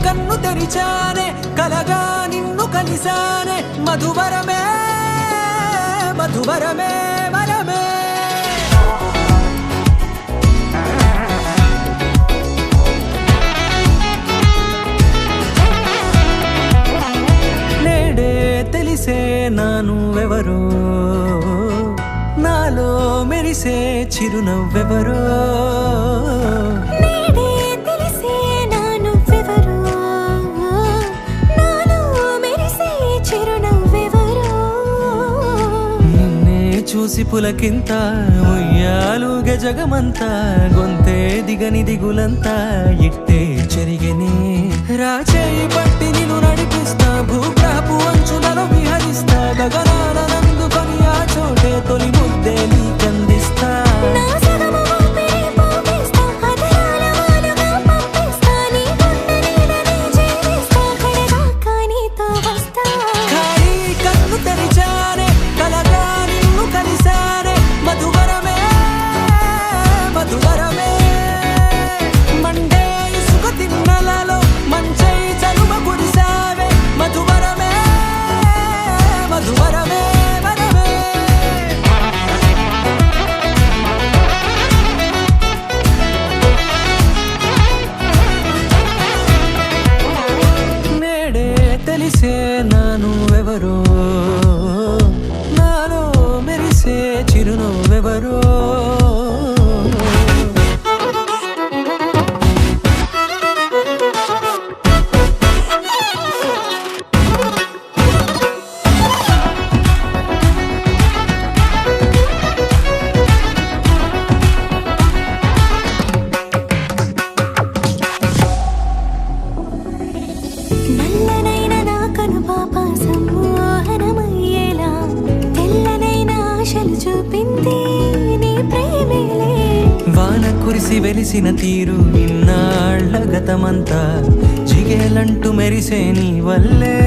కన్ను తెరిచానే కలగా నిన్ను కలిసానే మధువరమే మధువరమే వరమే నేడే తెలిసే నానువెవరో నాలో మెరిసే చిరునవ్వెవరో చూసి పులకింత ఉయ్యాలుగ జగమంతా గొంతే దిగని దిగులంతా ఇట్టే చెరిగనే రాచేయి పట్టి నిన్ను నడిపిస్తా భూగ్రహపు అంచులలో విహరిస్తా గగనాల నందుకొని ఆ చోటే తొలి ముద్దే నీకందిస్తా తెలిసే నానువెవరో నాలో మెరిసే చిరునవ్వెవరో వాన కురిసి వెలిసిన తీరు ఇన్నాళ్ల గతమంతా జిగేలంటూ మెరిసే నీ వల్లే